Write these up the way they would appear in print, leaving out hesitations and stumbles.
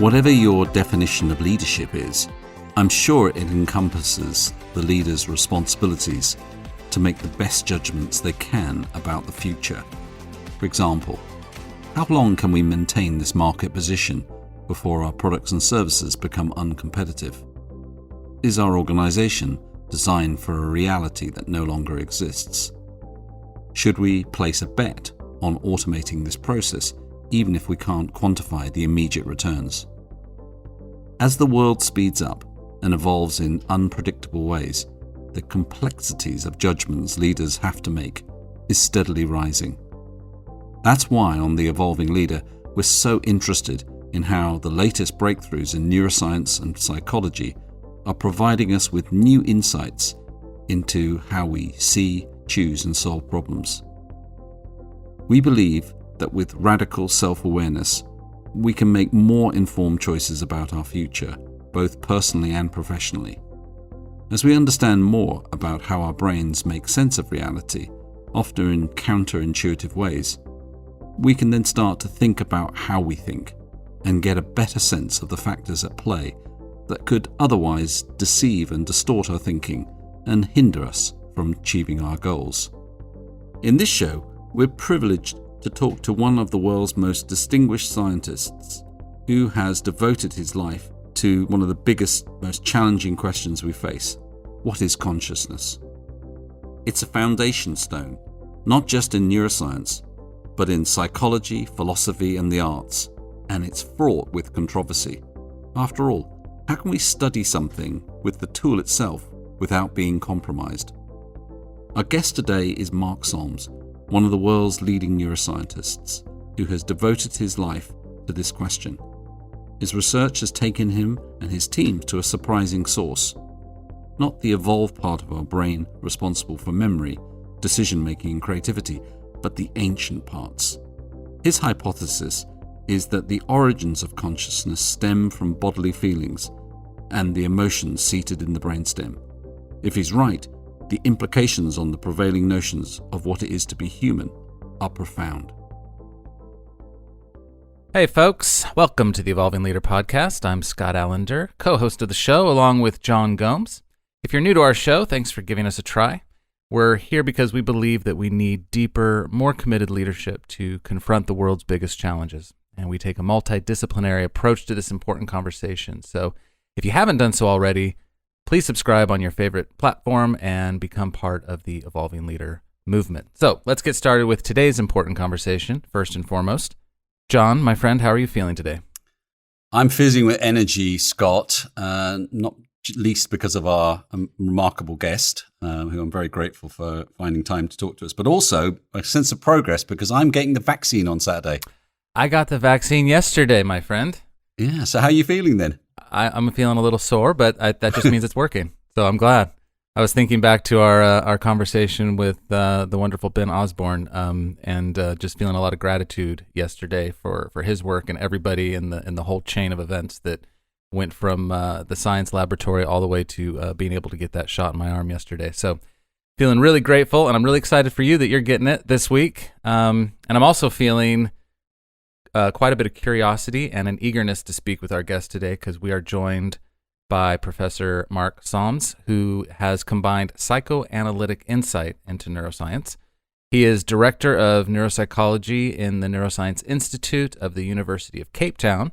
Whatever your definition of leadership is, I'm sure it encompasses the leader's responsibilities to make the best judgments they can about the future. For example, how long can we maintain this market position before our products and services become uncompetitive? Is our organization designed for a reality that no longer exists? Should we place a bet on automating this process, even if we can't quantify the immediate returns? As the world speeds up and evolves in unpredictable ways, the complexities of judgments leaders have to make is steadily rising. That's why on The Evolving Leader, we're so interested in how the latest breakthroughs in neuroscience and psychology are providing us with new insights into how we see, choose, and solve problems. We believe that with radical self-awareness, we can make more informed choices about our future, both personally and professionally. As we understand more about how our brains make sense of reality, often in counterintuitive ways, we can then start to think about how we think and get a better sense of the factors at play that could otherwise deceive and distort our thinking and hinder us from achieving our goals. In this show, we're privileged to talk to one of the world's most distinguished scientists who has devoted his life to one of the biggest, most challenging questions we face. What is consciousness? It's a foundation stone, not just in neuroscience, but in psychology, philosophy, and the arts, and it's fraught with controversy. After all, how can we study something with the tool itself without being compromised? Our guest today is Mark Solms, one of the world's leading neuroscientists, who has devoted his life to this question. His research has taken him and his team to a surprising source. Not the evolved part of our brain responsible for memory, decision-making, and creativity, but the ancient parts. His hypothesis is that the origins of consciousness stem from bodily feelings and the emotions seated in the brainstem. If he's right, the implications on the prevailing notions of what it is to be human are profound. Hey folks, welcome to the Evolving Leader Podcast. I'm Scott Allender, co-host of the show along with John Gomes. If you're new to our show, thanks for giving us a try. We're here because we believe that we need deeper, more committed leadership to confront the world's biggest challenges. And we take a multidisciplinary approach to this important conversation. So if you haven't done so already, please subscribe on your favorite platform and become part of the Evolving Leader movement. So let's get started with today's important conversation, first and foremost. John, my friend, how are you feeling today? I'm fizzing with energy, Scott, not least because of our remarkable guest, who I'm very grateful for finding time to talk to us, but also a sense of progress because I'm getting the vaccine on Saturday. I got the vaccine yesterday, my friend. Yeah, so how are you feeling then? I'm feeling a little sore, but that just means it's working. So I'm glad. I was thinking back to our conversation with the wonderful Ben Osborne, and just feeling a lot of gratitude yesterday for his work and everybody in the whole chain of events that went from the science laboratory all the way to being able to get that shot in my arm yesterday. So feeling really grateful, and I'm really excited for you that you're getting it this week. And I'm also feeling quite a bit of curiosity and an eagerness to speak with our guest today because we are joined by Professor Mark Solms, who has combined psychoanalytic insight into neuroscience. He is Director of Neuropsychology in the Neuroscience Institute of the University of Cape Town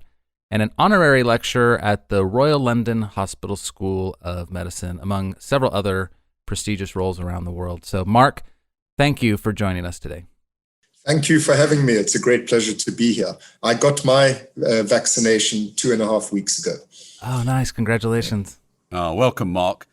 and an honorary lecturer at the Royal London Hospital School of Medicine, among several other prestigious roles around the world. So, Mark, thank you for joining us today. Thank you for having me. It's a great pleasure to be here. I got my vaccination 2.5 weeks ago. Oh, nice. Congratulations. Oh, welcome, Mark.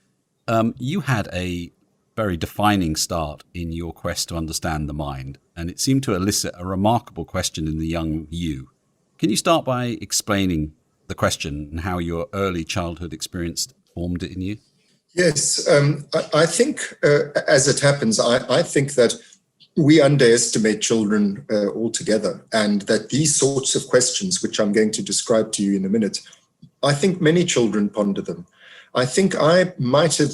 You had a very defining start in your quest to understand the mind, and it seemed to elicit a remarkable question in the young you. Can you start by explaining the question and how your early childhood experience formed it in you? Yes, I think, as it happens, I think that we underestimate children altogether, and that these sorts of questions, which I'm going to describe to you in a minute, I think many children ponder them. I think I might have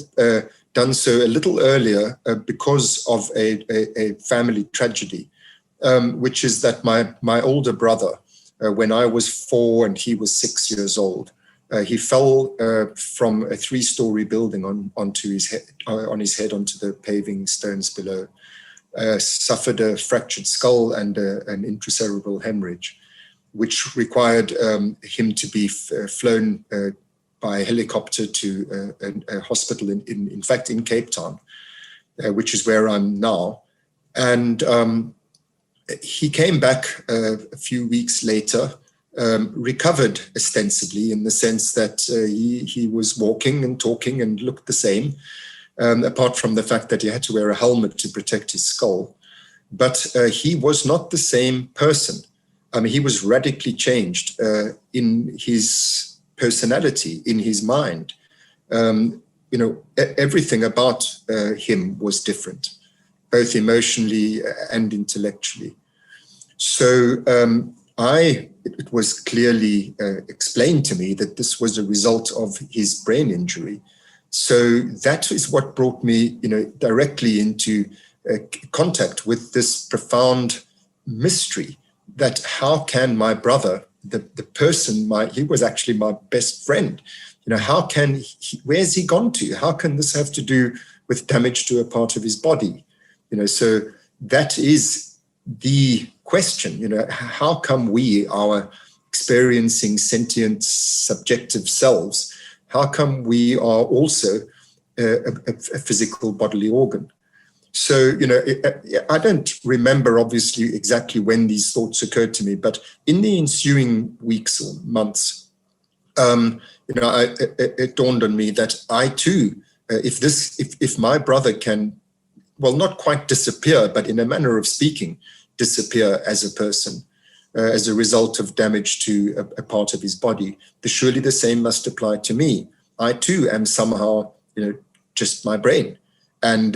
done so a little earlier because of a family tragedy, which is that my older brother when I was 4 and he was 6 years old. He fell from a 3-story building onto his head onto the paving stones below. Suffered a fractured skull and an intracerebral hemorrhage, which required him to be flown by helicopter to a hospital in fact in Cape Town, which is where I'm now. And he came back a few weeks later, recovered ostensibly, in the sense that he was walking and talking and looked the same, apart from the fact that he had to wear a helmet to protect his skull. But he was not the same person. I mean, he was radically changed in his personality, in his mind. Everything about him was different, both emotionally and intellectually. So it was clearly explained to me that this was a result of his brain injury. So that is what brought me, directly into contact with this profound mystery, that how can my brother, the person, he was actually my best friend, where's he gone to? How can this have to do with damage to a part of his body? So that is the question, how come we are experiencing sentient, subjective selves? How come we are also a physical bodily organ? So, I don't remember obviously exactly when these thoughts occurred to me, but in the ensuing weeks or months, it dawned on me that I too, if my brother can, well, not quite disappear, but in a manner of speaking, disappear as a person, as a result of damage to a part of his body, surely the same must apply to me. I too am somehow, just my brain. And,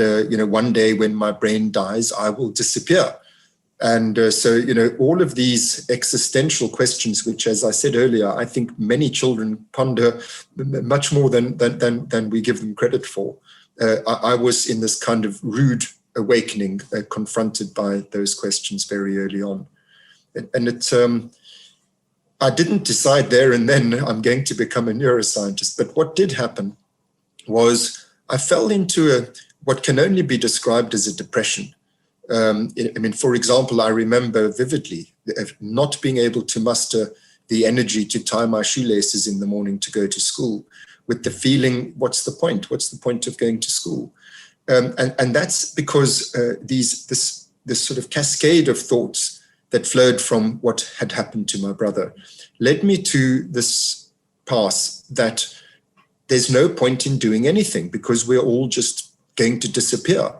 one day when my brain dies, I will disappear. And so, all of these existential questions, which, as I said earlier, I think many children ponder much more than we give them credit for. I was in this kind of rude awakening, confronted by those questions very early on. And I didn't decide there and then I'm going to become a neuroscientist. But what did happen was I fell into what can only be described as a depression. For example, I remember vividly not being able to muster the energy to tie my shoelaces in the morning to go to school, with the feeling, what's the point? What's the point of going to school? And that's because this sort of cascade of thoughts that flowed from what had happened to my brother led me to this path that there's no point in doing anything because we're all just going to disappear.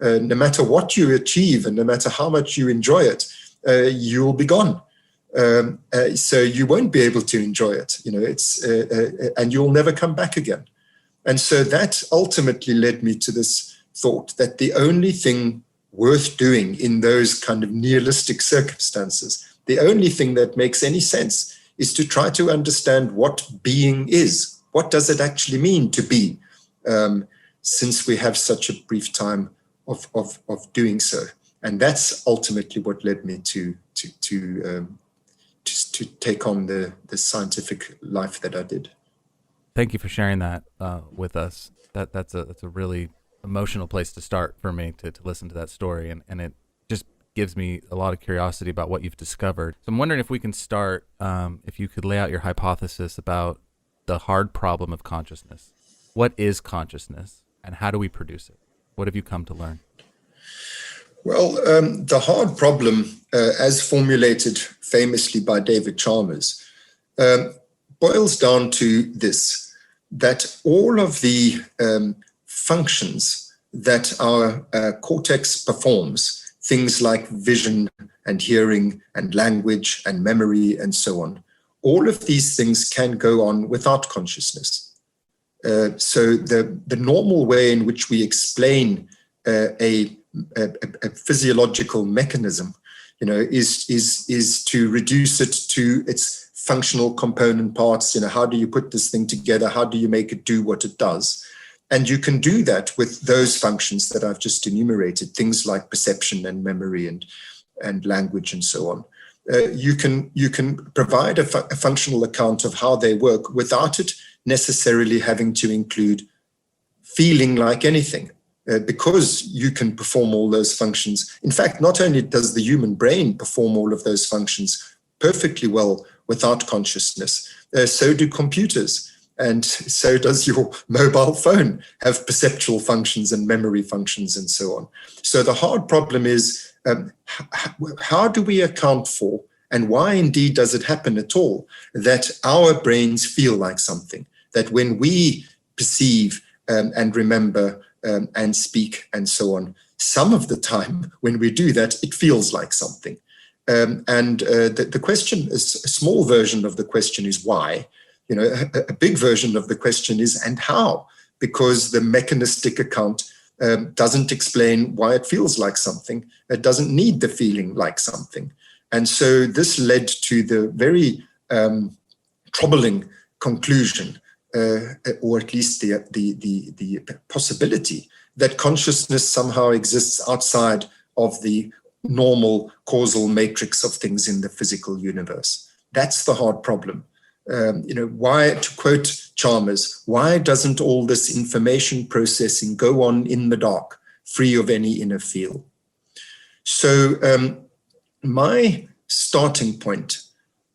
No matter what you achieve and no matter how much you enjoy it, you'll be gone. So you won't be able to enjoy it, and you'll never come back again. And so that ultimately led me to this thought that the only thing worth doing in those kind of nihilistic circumstances, the only thing that makes any sense is to try to understand what being is. What does it actually mean to be, since we have such a brief time of doing so? And that's ultimately what led me to take on the scientific life that I did. Thank you for sharing that with us. That's a really emotional place to start for me to listen to that story, and it just gives me a lot of curiosity about what you've discovered. So I'm wondering if we can start, if you could lay out your hypothesis about the hard problem of consciousness. What is consciousness, and how do we produce it? What have you come to learn? Well, the hard problem, as formulated famously by David Chalmers, boils down to this, that all of the functions that our cortex performs, things like vision and hearing and language and memory and so on, all of these things can go on without consciousness. So the normal way in which we explain a physiological mechanism, is to reduce it to its functional component parts. How do you put this thing together? How do you make it do what it does? And you can do that with those functions that I've just enumerated, things like perception and memory and language and so on. you can provide a functional account of how they work without it necessarily having to include feeling like anything, because you can perform all those functions. In fact, not only does the human brain perform all of those functions perfectly well without consciousness, so do computers. And so does your mobile phone have perceptual functions and memory functions and so on. So the hard problem is, how do we account for, and why indeed does it happen at all, that our brains feel like something, that when we perceive and remember and speak and so on, some of the time when we do that, it feels like something. The question is, a small version of the question is why. You know, a big version of the question is, and how? Because the mechanistic account doesn't explain why it feels like something. It doesn't need the feeling like something. And so this led to the very troubling conclusion, or at least the possibility that consciousness somehow exists outside of the normal causal matrix of things in the physical universe. That's the hard problem. Why, to quote Chalmers, why doesn't all this information processing go on in the dark, free of any inner feel? So my starting point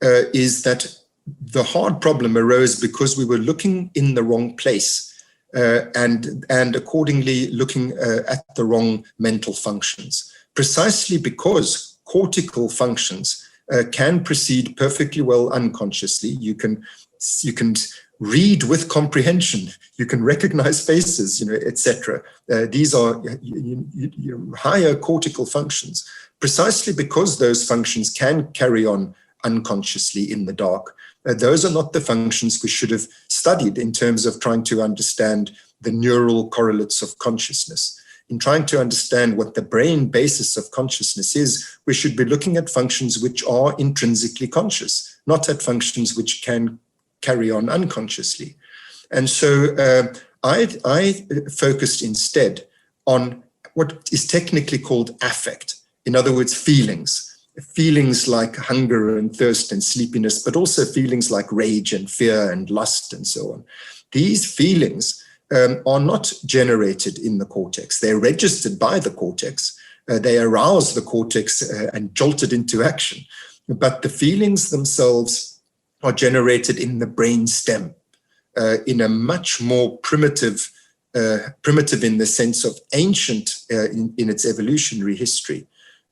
is that the hard problem arose because we were looking in the wrong place and accordingly looking at the wrong mental functions, precisely because cortical functions can proceed perfectly well unconsciously. You can read with comprehension. You can recognize faces, etc. These are higher cortical functions, precisely because those functions can carry on unconsciously in the dark. Those are not the functions we should have studied in terms of trying to understand the neural correlates of consciousness. In trying to understand what the brain basis of consciousness is, we should be looking at functions which are intrinsically conscious, not at functions which can carry on unconsciously. And so I focused instead on what is technically called affect. In other words, feelings like hunger and thirst and sleepiness, but also feelings like rage and fear and lust and so on. These feelings are not generated in the cortex. They're registered by the cortex. They arouse the cortex and jolt it into action. But the feelings themselves are generated in the brain stem in a much more primitive in the sense of ancient in its evolutionary history.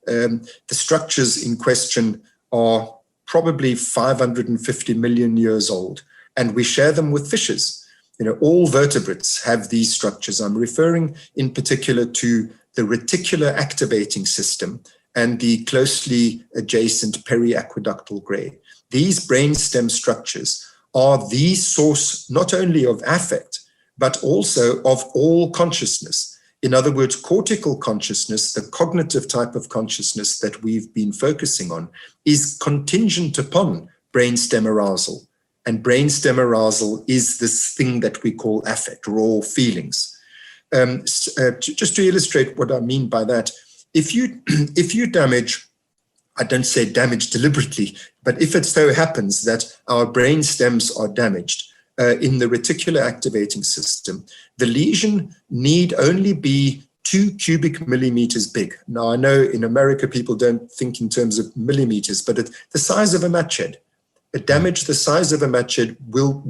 The structures in question are probably 550 million years old, and we share them with fishes. All vertebrates have these structures. I'm referring in particular to the reticular activating system and the closely adjacent periaqueductal gray. These brainstem structures are the source not only of affect, but also of all consciousness. In other words, cortical consciousness, the cognitive type of consciousness that we've been focusing on, is contingent upon brainstem arousal. And brainstem arousal is this thing that we call affect, raw feelings. Just to illustrate what I mean by that, if you damage, I don't say damage deliberately, but if it so happens that our brain stems are damaged in the reticular activating system, the lesion need only be 2 cubic millimeters big. Now, I know in America people don't think in terms of millimeters, but the size of a match head. A damage the size of a match head will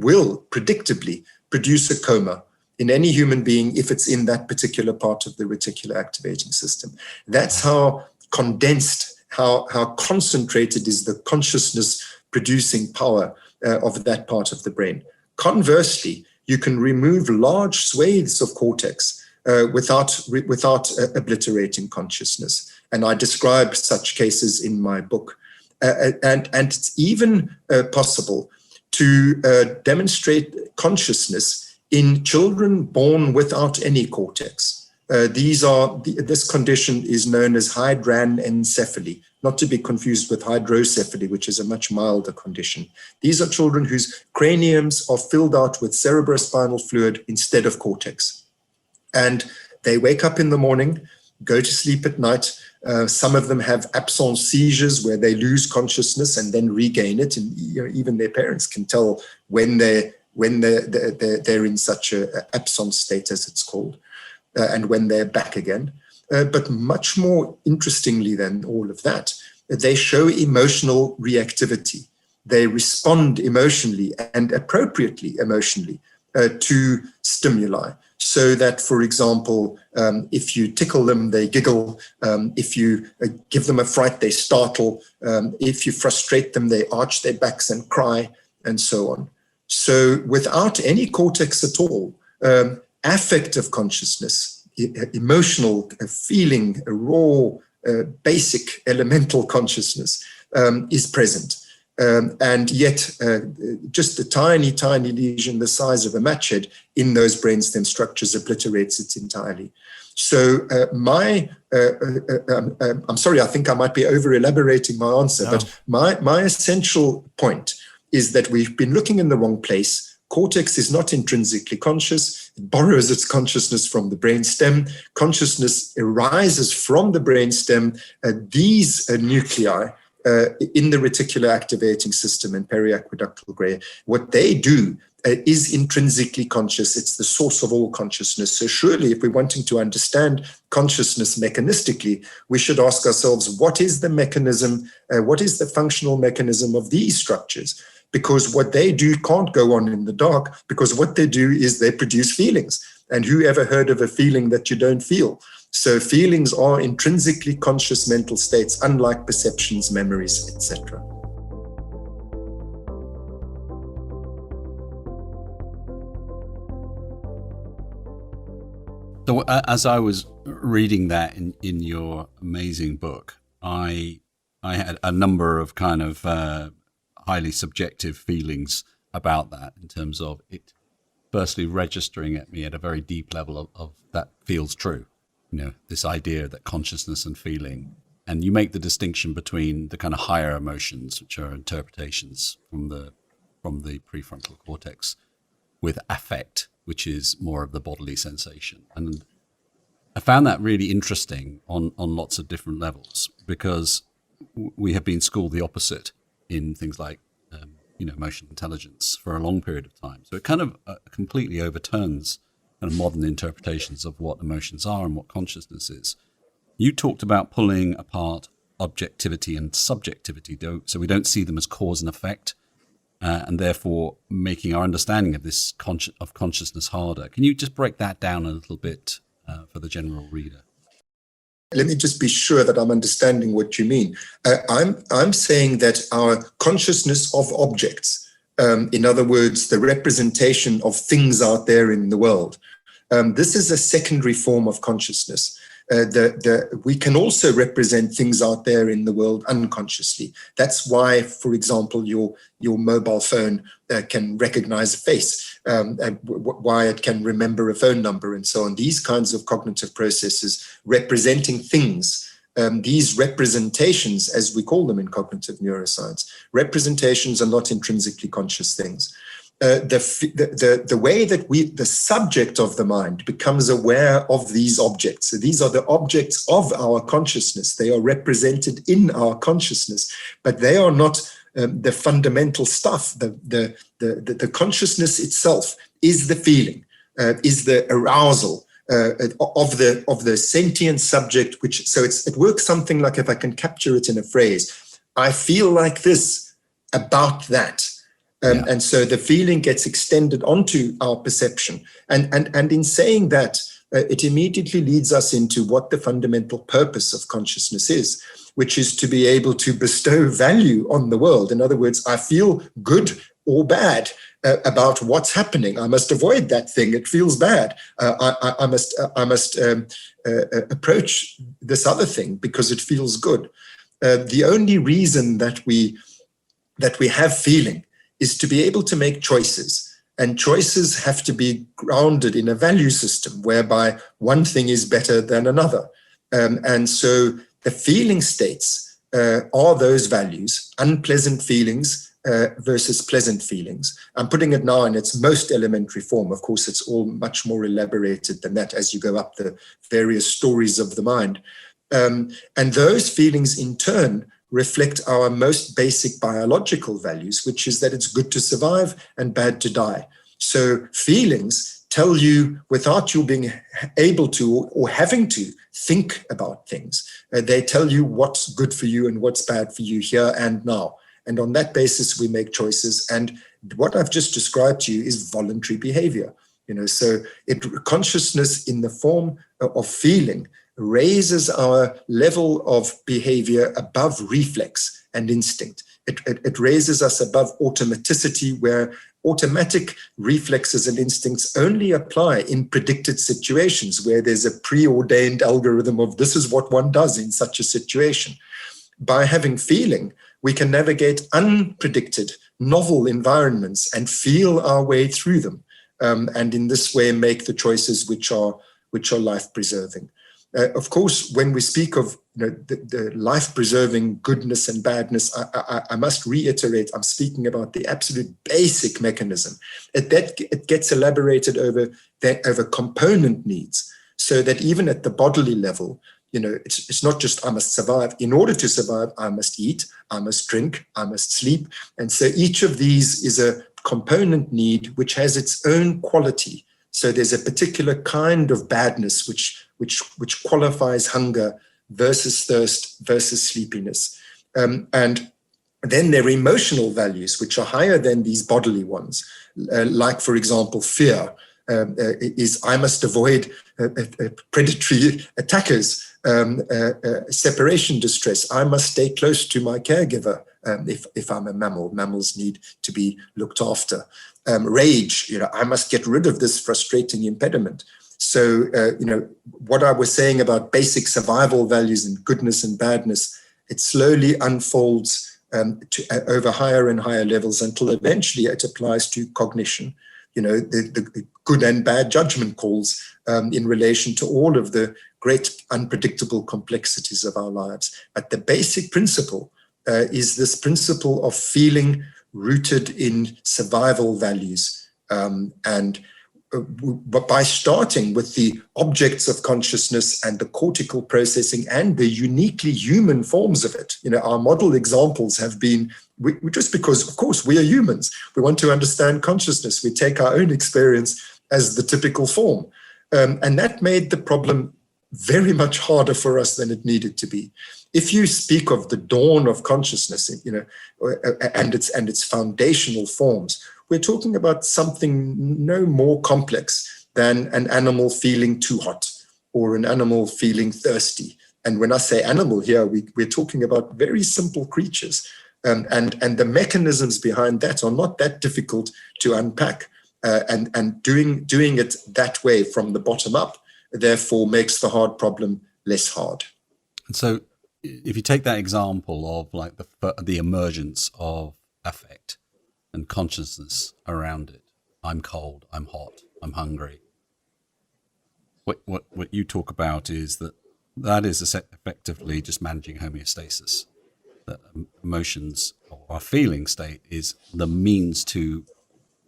predictably produce a coma in any human being if it's in that particular part of the reticular activating system. That's how condensed, how concentrated is the consciousness producing power of that part of the brain. Conversely, you can remove large swathes of cortex without obliterating consciousness. And I describe such cases in my book. And it's even possible to demonstrate consciousness in children born without any cortex. This condition is known as hydranencephaly, not to be confused with hydrocephaly, which is a much milder condition. These are children whose craniums are filled out with cerebrospinal fluid instead of cortex. And they wake up in the morning go to sleep at night. Some of them have absence seizures where they lose consciousness and then regain it. And even their parents can tell when they're in such a absence state, as it's called, and when they're back again. But much more interestingly than all of that, they show emotional reactivity. They respond emotionally and appropriately emotionally to stimuli. So that, for example, if you tickle them, they giggle. If you give them a fright, they startle. If you frustrate them, they arch their backs and cry, and so on. So without any cortex at all, affective consciousness, emotional feeling, a raw, basic elemental consciousness is present. And yet just a tiny, tiny lesion the size of a match head in those brainstem structures obliterates it entirely. So I'm sorry, I think I might be over elaborating my answer, but my essential point is that we've been looking in the wrong place. Cortex is not intrinsically conscious. It borrows its consciousness from the brainstem. Consciousness arises from the brainstem. These nuclei in the reticular activating system and periaqueductal gray, what they do is intrinsically conscious. It's the source of all consciousness. So surely if we're wanting to understand consciousness mechanistically, we should ask ourselves, what is the mechanism, what is the functional mechanism of these structures? Because what they do can't go on in the dark, because what they do is they produce feelings. And who ever heard of a feeling that you don't feel? So feelings are intrinsically conscious mental states, unlike perceptions, memories, etc. So as I was reading that in your amazing book, I had a number of kind of highly subjective feelings about that, in terms of it firstly registering at me at a very deep level of that feels true. This idea that consciousness and feeling, and you make the distinction between the kind of higher emotions, which are interpretations from the prefrontal cortex, with affect, which is more of the bodily sensation. And I found that really interesting on lots of different levels, because we have been schooled the opposite in things like emotional intelligence for a long period of time. So it kind of completely overturns kind of modern interpretations of what emotions are and what consciousness is. You talked about pulling apart objectivity and subjectivity, so we don't see them as cause and effect, and therefore making our understanding of this of consciousness harder. Can you just break that down a little bit for the general reader? Let me just be sure that I'm understanding what you mean. I'm saying that our consciousness of objects, in other words, the representation of things out there in the world, this is a secondary form of consciousness. We can also represent things out there in the world unconsciously. That's why, for example, your mobile phone can recognize a face, why it can remember a phone number, and so on. These kinds of cognitive processes representing things, these representations, as we call them in cognitive neuroscience, representations are not intrinsically conscious things. The way that the subject of the mind becomes aware of these objects. So these are the objects of our consciousness. They are represented in our consciousness, but they are not the fundamental stuff. The consciousness itself is the feeling, is the arousal of the sentient subject. It works something like, if I can capture it in a phrase, I feel like this about that. And so the feeling gets extended onto our perception. And in saying that, it immediately leads us into what the fundamental purpose of consciousness is, which is to be able to bestow value on the world. In other words, I feel good or bad about what's happening. I must avoid that thing. It feels bad. I must approach this other thing because it feels good. The only reason that we have feeling is to be able to make choices. And choices have to be grounded in a value system whereby one thing is better than another. And so the feeling states are those values, unpleasant feelings versus pleasant feelings. I'm putting it now in its most elementary form. Of course, it's all much more elaborated than that as you go up the various stories of the mind. And those feelings in turn reflect our most basic biological values, which is that it's good to survive and bad to die. So feelings tell you without you being able to or having to think about things. They tell you what's good for you and what's bad for you here and now. And on that basis, we make choices. And what I've just described to you is voluntary behavior. So consciousness in the form of feeling raises our level of behavior above reflex and instinct. It raises us above automaticity, where automatic reflexes and instincts only apply in predicted situations where there's a preordained algorithm of this is what one does in such a situation. By having feeling, we can navigate unpredicted, novel environments and feel our way through them. And in this way, make the choices which are life-preserving. Of course, when we speak of the life-preserving goodness and badness, I must reiterate, I'm speaking about the absolute basic mechanism. It gets elaborated over component needs, so that even at the bodily level, it's not just I must survive. In order to survive, I must eat, I must drink, I must sleep. And so each of these is a component need which has its own quality. So there's a particular kind of badness which qualifies hunger versus thirst versus sleepiness. And then there are emotional values which are higher than these bodily ones. Like, for example, fear is I must avoid predatory attackers, separation distress. I must stay close to my caregiver if I'm a mammal. Mammals need to be looked after. Rage, I must get rid of this frustrating impediment. So, what I was saying about basic survival values and goodness and badness, it slowly unfolds over higher and higher levels until eventually it applies to cognition. The good and bad judgment calls in relation to all of the great unpredictable complexities of our lives. But the basic principle is this principle of feeling rooted in survival values. But by starting with the objects of consciousness and the cortical processing and the uniquely human forms of it, our model examples have been, just because, of course, we are humans. We want to understand consciousness. We take our own experience as the typical form. And that made the problem very much harder for us than it needed to be. If you speak of the dawn of consciousness, and its foundational forms, we're talking about something no more complex than an animal feeling too hot or an animal feeling thirsty. And when I say animal here, we're talking about very simple creatures. And the mechanisms behind that are not that difficult to unpack. And doing it that way from the bottom up, therefore, makes the hard problem less hard. And so if you take that example of like the emergence of affect and consciousness around it, I'm cold, I'm hot, I'm hungry. What you talk about is that is effectively just managing homeostasis. That emotions or our feeling state is the means to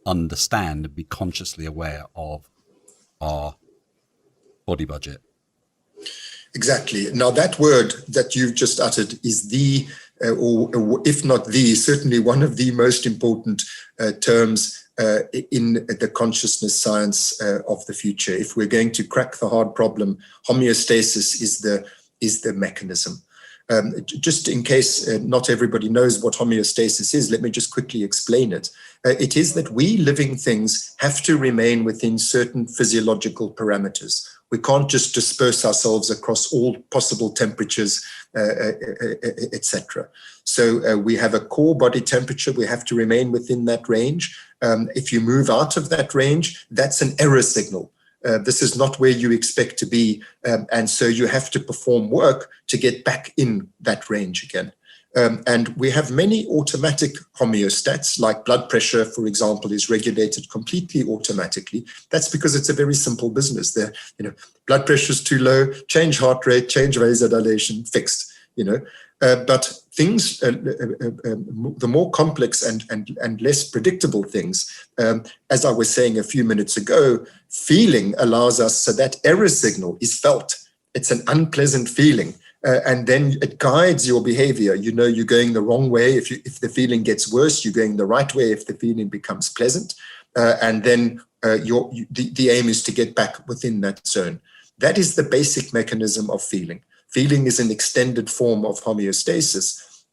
understand and be consciously aware of our body budget. Exactly. Now, that word that you've just uttered is or if not certainly one of the most important terms in the consciousness science of the future. If we're going to crack the hard problem, homeostasis is the mechanism. Just in case not everybody knows what homeostasis is, let me just quickly explain it. It is that we living things have to remain within certain physiological parameters. We can't just disperse ourselves across all possible temperatures, etc. So we have a core body temperature. We have to remain within that range. If you move out of that range, that's an error signal. This is not where you expect to be. And so you have to perform work to get back in that range again. And we have many automatic homeostats, like blood pressure, for example, is regulated completely automatically. That's because it's a very simple business. Blood pressure is too low, change heart rate, change vasodilation, fixed. But things, the more complex and less predictable things, as I was saying a few minutes ago, feeling allows us, so that error signal is felt. It's an unpleasant feeling. And then it guides your behavior. You're going the wrong way. If the feeling gets worse, you're going the right way if the feeling becomes pleasant. And then the aim is to get back within that zone. That is the basic mechanism of feeling. Feeling is an extended form of homeostasis.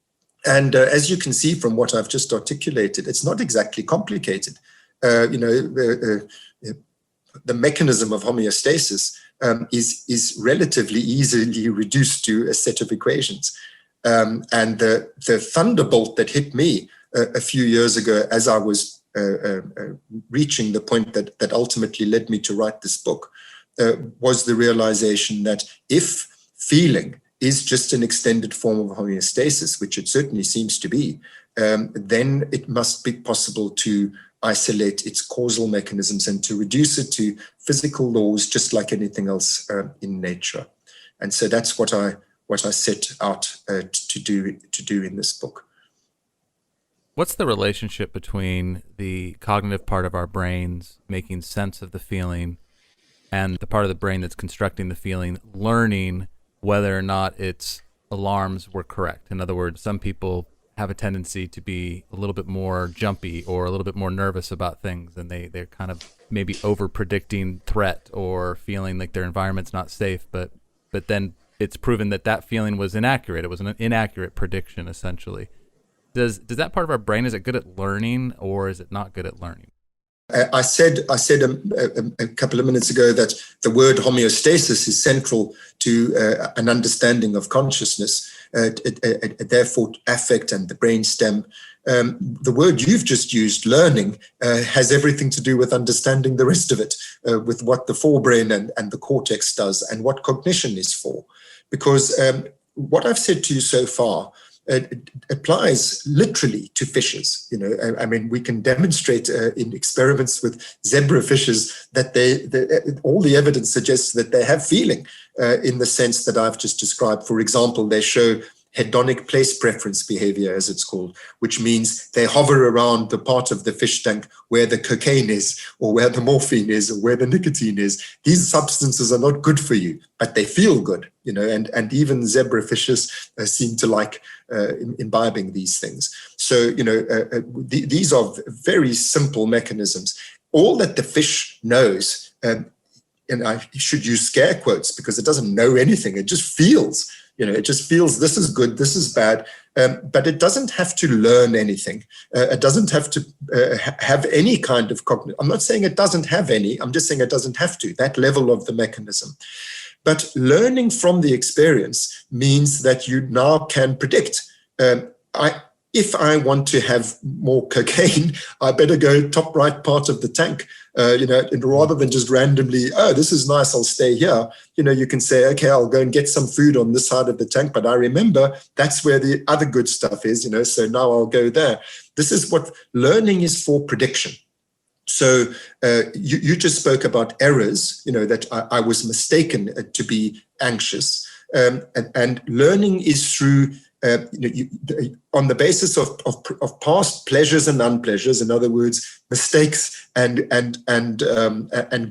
And as you can see from what I've just articulated, it's not exactly complicated. The mechanism of homeostasis is relatively easily reduced to a set of equations. And the thunderbolt that hit me a few years ago as I was reaching the point that ultimately led me to write this book was the realization that if feeling is just an extended form of homeostasis, which it certainly seems to be, then it must be possible to isolate its causal mechanisms and to reduce it to physical laws, just like anything else in nature. And so that's what I set out to do in this book. What's the relationship between the cognitive part of our brains making sense of the feeling and the part of the brain that's constructing the feeling, learning whether or not its alarms were correct? In other words, some people have a tendency to be a little bit more jumpy or a little bit more nervous about things, and they're kind of maybe over predicting threat or feeling like their environment's not safe, but then it's proven that feeling was inaccurate. It was an inaccurate prediction, essentially. Does that part of our brain, is it good at learning or is it not good at learning? I said a couple of minutes ago that the word homeostasis is central to an understanding of consciousness, therefore affect and the brainstem. The word you've just used, learning, has everything to do with understanding the rest of it, with what the forebrain and the cortex does and what cognition is for. Because what I've said to you so far it applies literally to fishes. I mean, we can demonstrate in experiments with zebra fishes that all the evidence suggests that they have feeling in the sense that I've just described. For example, they show hedonic place preference behavior, as it's called, which means they hover around the part of the fish tank where the cocaine is, or where the morphine is, or where the nicotine is. These substances are not good for you, but they feel good, and even zebra fishes seem to like imbibing these things. So, these are very simple mechanisms. All that the fish knows, and I should use scare quotes because it doesn't know anything, it just feels. It just feels this is good, this is bad, but it doesn't have to learn anything. It doesn't have to have any kind of cognitive. I'm not saying it doesn't have any, I'm just saying it doesn't have to, that level of the mechanism. But learning from the experience means that you now can predict. If I want to have more cocaine, I better go top right part of the tank, and rather than just randomly, oh, this is nice, I'll stay here. You can say, okay, I'll go and get some food on this side of the tank, but I remember that's where the other good stuff is, so now I'll go there. This is what learning is for, prediction. So you just spoke about errors, that I was mistaken to be anxious. And learning is through on the basis of past pleasures and unpleasures, in other words, mistakes and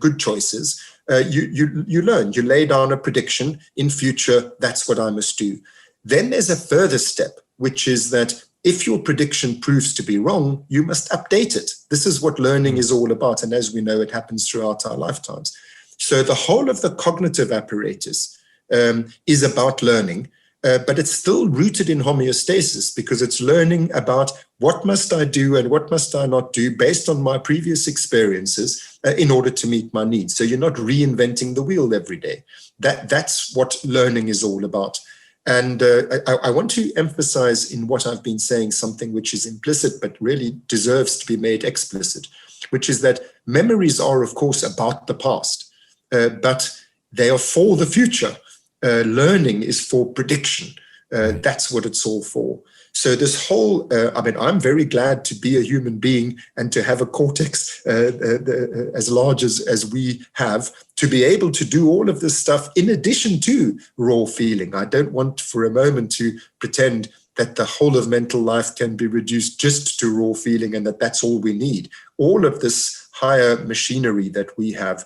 good choices. You learn. You lay down a prediction. In future, that's what I must do. Then there's a further step, which is that if your prediction proves to be wrong, you must update it. This is what learning is all about, and as we know, it happens throughout our lifetimes. So the whole of the cognitive apparatus is about learning. But it's still rooted in homeostasis because it's learning about what must I do and what must I not do based on my previous experiences in order to meet my needs. So you're not reinventing the wheel every day. That's what learning is all about. And I want to emphasize in what I've been saying something which is implicit but really deserves to be made explicit, which is that memories are, of course, about the past, but they are for the future. Learning is for prediction. That's what it's all for. So this whole, I'm very glad to be a human being and to have a cortex as large as we have, to be able to do all of this stuff in addition to raw feeling. I don't want for a moment to pretend that the whole of mental life can be reduced just to raw feeling and that that's all we need. All of this higher machinery that we have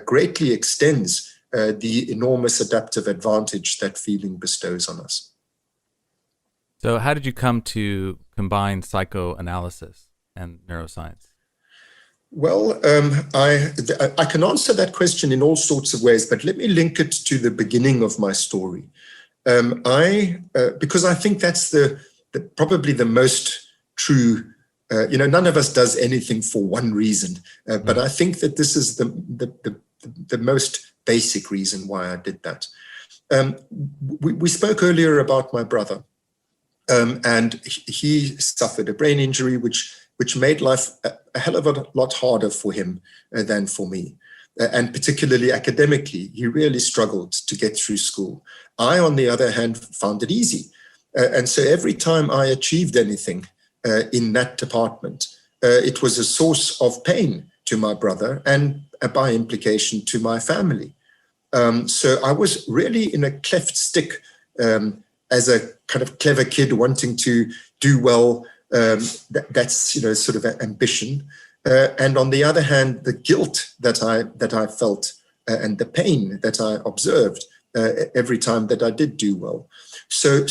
greatly extends the enormous adaptive advantage that feeling bestows on us. So how did you come to combine psychoanalysis and neuroscience? Well, I can answer that question in all sorts of ways, but let me link it to the beginning of my story. Because I think that's probably the most true. None of us does anything for one reason, but I think that this is the most basic reason why I did that. We spoke earlier about my brother. And he suffered a brain injury, which made life a hell of a lot harder for him than for me. And particularly academically, he really struggled to get through school. I, on the other hand, found it easy. And so every time I achieved anything in that department, it was a source of pain to my brother and by implication to my family. So I was really in a cleft stick as a kind of clever kid wanting to do well. That's sort of an ambition. And on the other hand, the guilt that I felt and the pain that I observed every time that I did do well. So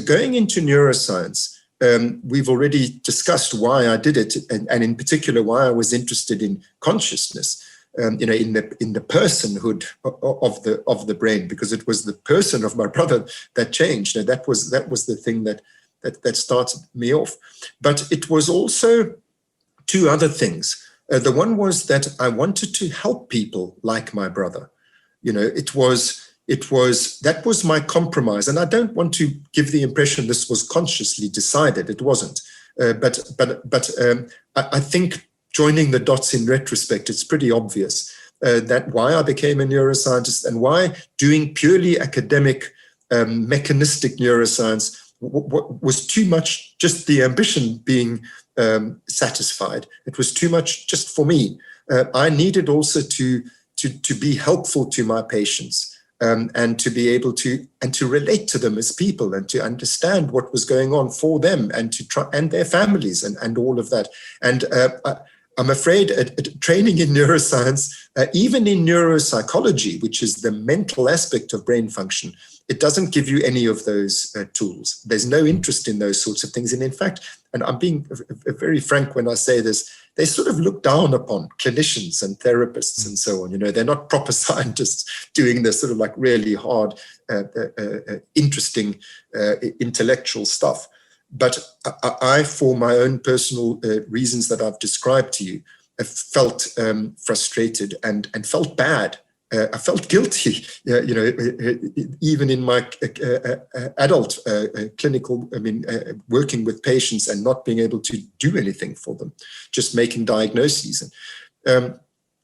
going into neuroscience, we've already discussed why I did it, and in particular why I was interested in consciousness. In the personhood of the brain, because it was the person of my brother that changed. Now, that was the thing that started me off. But it was also two other things. The one was that I wanted to help people like my brother. That was my compromise, and I don't want to give the impression this was consciously decided. It wasn't. But I think, joining the dots in retrospect, it's pretty obvious that why I became a neuroscientist and why doing purely academic, mechanistic neuroscience was too much just the ambition being satisfied. It was too much just for me. I needed also to be helpful to my patients and to be able to relate to them as people and to understand what was going on for them and to try and their families and all of that. And I'm afraid training in neuroscience, even in neuropsychology, which is the mental aspect of brain function, it doesn't give you any of those tools. There's no interest in those sorts of things. And in fact, and I'm being very frank when I say this, they sort of look down upon clinicians and therapists and so on. They're not proper scientists doing this sort of like really hard, interesting intellectual stuff. But I, for my own personal reasons that I've described to you, felt frustrated and felt bad. I felt guilty, even in my adult clinical, working with patients and not being able to do anything for them, just making diagnoses.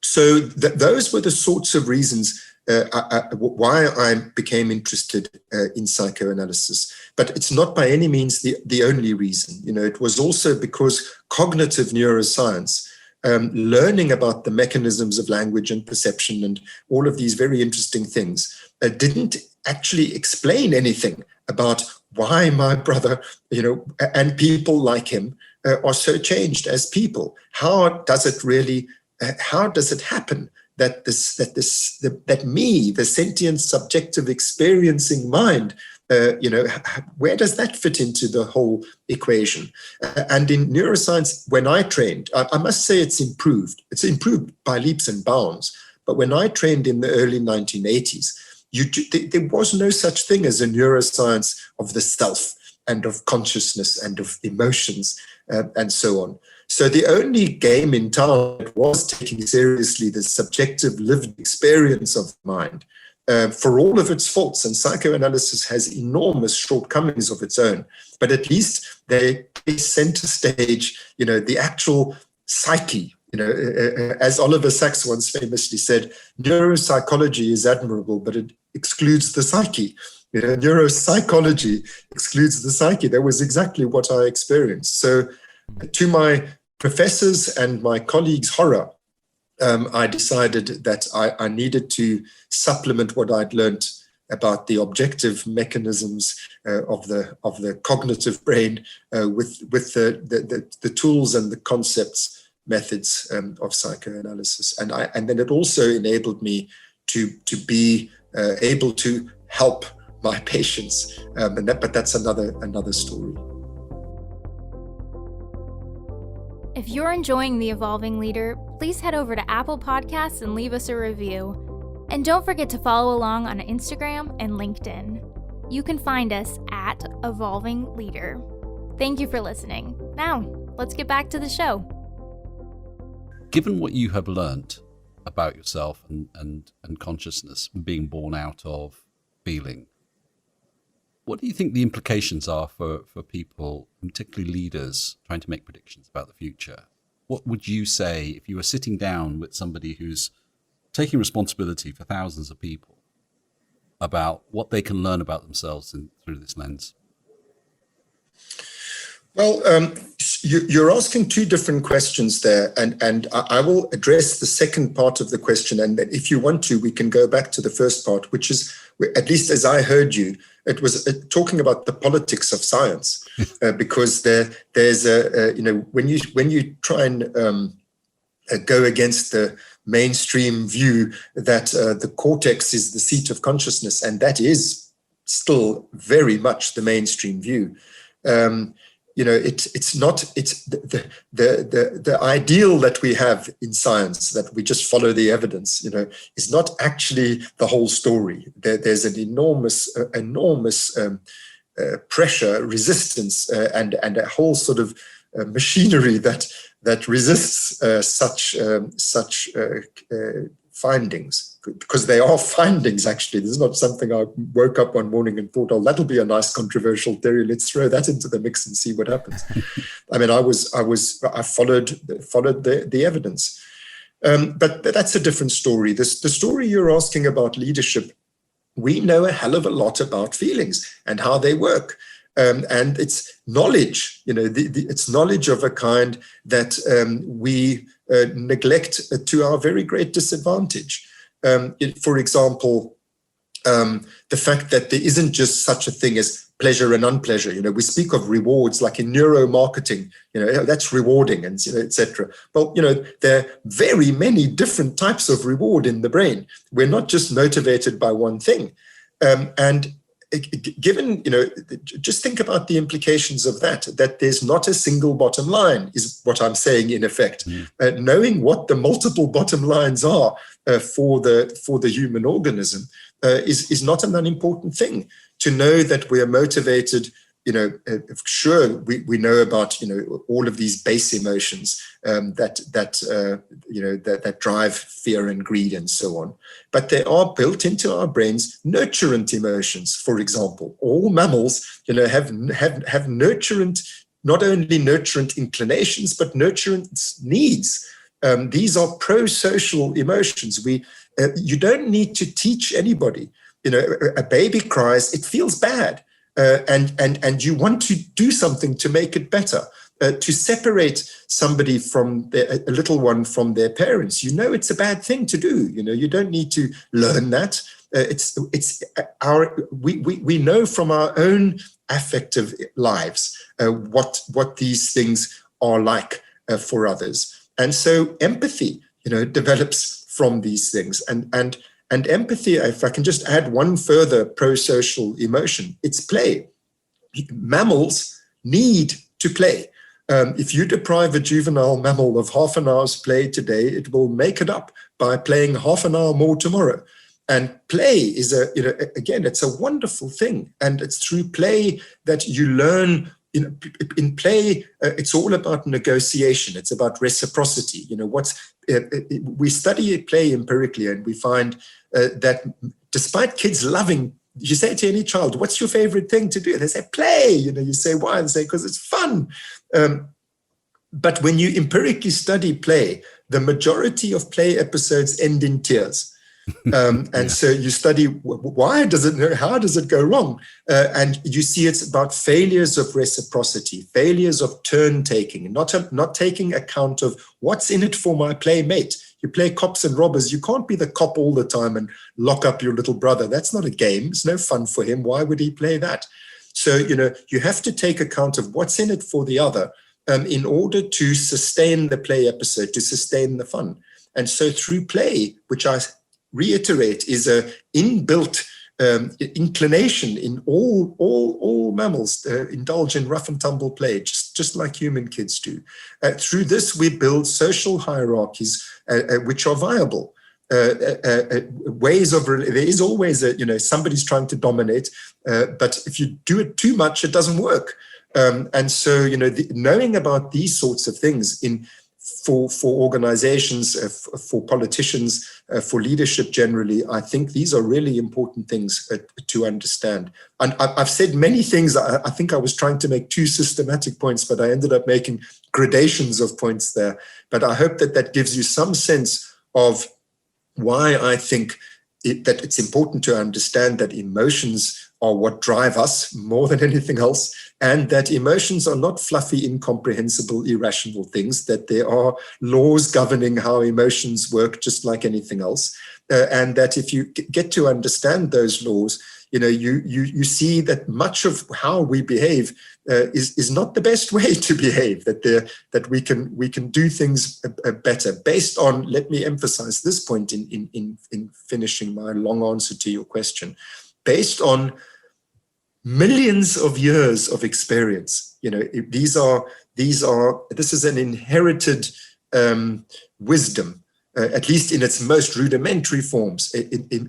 So those were the sorts of reasons why I became interested in psychoanalysis. But it's not by any means the only reason. It was also because cognitive neuroscience, learning about the mechanisms of language and perception and all of these very interesting things, didn't actually explain anything about why my brother, and people like him are so changed as people. How does it happen that me, the sentient, subjective, experiencing mind, where does that fit into the whole equation? And in neuroscience, when I trained, I must say it's improved. It's improved by leaps and bounds. But when I trained in the early 1980s, there was no such thing as a neuroscience of the self and of consciousness and of emotions and so on. So the only game in town was taking seriously the subjective lived experience of the mind, for all of its faults. And psychoanalysis has enormous shortcomings of its own, but at least they center stage, the actual psyche. As Oliver Sacks once famously said, neuropsychology is admirable, but excludes the psyche. Neuropsychology excludes the psyche. That was exactly what I experienced. So to my professors and my colleagues' horror, I decided that I needed to supplement what I'd learned about the objective mechanisms of the cognitive brain with the tools and the concepts, methods of psychoanalysis, and then it also enabled me to be able to help my patients, but that's another story. If you're enjoying The Evolving Leader, please head over to Apple Podcasts and leave us a review. And don't forget to follow along on Instagram and LinkedIn. You can find us at Evolving Leader. Thank you for listening. Now, let's get back to the show. Given what you have learnt about yourself and consciousness being born out of feeling, what do you think the implications are for people, particularly leaders, trying to make predictions about the future? What would you say if you were sitting down with somebody who's taking responsibility for thousands of people about what they can learn about themselves through this lens? Well, you're asking two different questions there, and I will address the second part of the question. And if you want to, we can go back to the first part, which is, at least as I heard you, it was talking about the politics of science, because there's when you try and go against the mainstream view that the cortex is the seat of consciousness, and that is still very much the mainstream view. It's the ideal that we have in science, that we just follow the evidence, is not actually the whole story. There's an enormous pressure, resistance, and a whole sort of machinery that resists such findings, because they are findings. Actually, this is not something I woke up one morning and thought, oh, that'll be a nice controversial theory, let's throw that into the mix and see what happens. I mean, I followed the evidence, but that's a different story. The story you're asking about leadership, we know a hell of a lot about feelings and how they work. And it's knowledge, it's knowledge of a kind that we neglect to our very great disadvantage. For example, the fact that there isn't just such a thing as pleasure and unpleasure. We speak of rewards, like in neuromarketing, that's rewarding, and etc. Well, there are very many different types of reward in the brain. We're not just motivated by one thing, and given, just think about the implications of that there's not a single bottom line, is what I'm saying in effect. Knowing what the multiple bottom lines are for the human organism is not an unimportant thing. To know that we are motivated, sure, we know about, all of these base emotions that drive fear and greed and so on. But they are built into our brains nurturant emotions. For example, all mammals, have nurturant, not only nurturant inclinations, but nurturant needs. These are pro-social emotions. You don't need to teach anybody. A baby cries, it feels bad. And you want to do something to make it better, to separate somebody from a little one from their parents. It's a bad thing to do. You don't need to learn that. We know from our own affective lives what these things are like for others, and so empathy, develops from these things. And empathy, if I can just add one further pro-social emotion, it's play. Mammals need to play. If you deprive a juvenile mammal of half an hour's play today, it will make it up by playing half an hour more tomorrow. And play is again, it's a wonderful thing. And it's through play that you learn. In play, it's all about negotiation. It's about reciprocity. We study play empirically, and we find that despite kids loving, you say to any child, what's your favorite thing to do? They say, play. You say, why? They say, because it's fun. But when you empirically study play, the majority of play episodes end in tears. And so you study how does it go wrong? And you see it's about failures of reciprocity, failures of turn taking, not taking account of what's in it for my playmate. You play cops and robbers. You can't be the cop all the time and lock up your little brother. That's not a game. It's no fun for him. Why would he play that? So, you have to take account of what's in it for the other in order to sustain the play episode, to sustain the fun. And so through play, which I reiterate is a inbuilt inclination in all mammals, indulge in rough and tumble play, just like human kids do. Through this, we build social hierarchies which are viable. Ways of, there is always somebody's trying to dominate, but if you do it too much, it doesn't work. And so, knowing about these sorts of things for organizations, for politicians, for leadership generally, I think these are really important things to understand. And I've said many things. I think I was trying to make 2 systematic points, but I ended up making gradations of points there. But I hope that gives you some sense of why I think that it's important to understand that emotions are what drive us more than anything else, and that emotions are not fluffy, incomprehensible, irrational things, that there are laws governing how emotions work just like anything else, and that if you get to understand those laws, you see that much of how we behave is not the best way to behave, that we can do things better based on, let me emphasize this point in finishing my long answer to your question, based on millions of years of experience. This is an inherited wisdom, at least in its most rudimentary forms.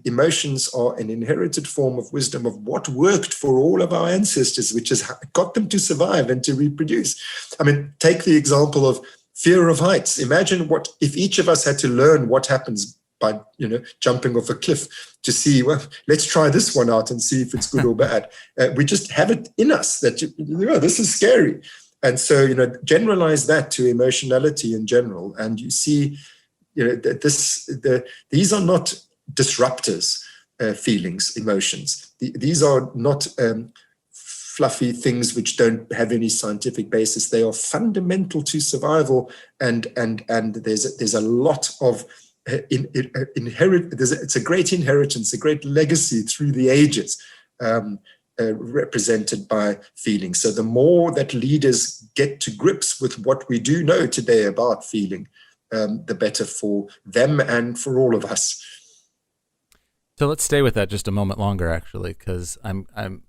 Emotions are an inherited form of wisdom of what worked for all of our ancestors, which has got them to survive and to reproduce. I mean, take the example of fear of heights. Imagine what if each of us had to learn what happens by jumping off a cliff to see, well, let's try this one out and see if it's good or bad. We just have it in us that this is scary. And so generalize that to emotionality in general, and you see these are not disruptors, feelings, emotions. These are not fluffy things which don't have any scientific basis. They are fundamental to survival, and there's a lot of it's a great inheritance, a great legacy through the ages, represented by feeling. So the more that leaders get to grips with what we do know today about feeling, the better for them and for all of us. So let's stay with that just a moment longer, actually, because I'd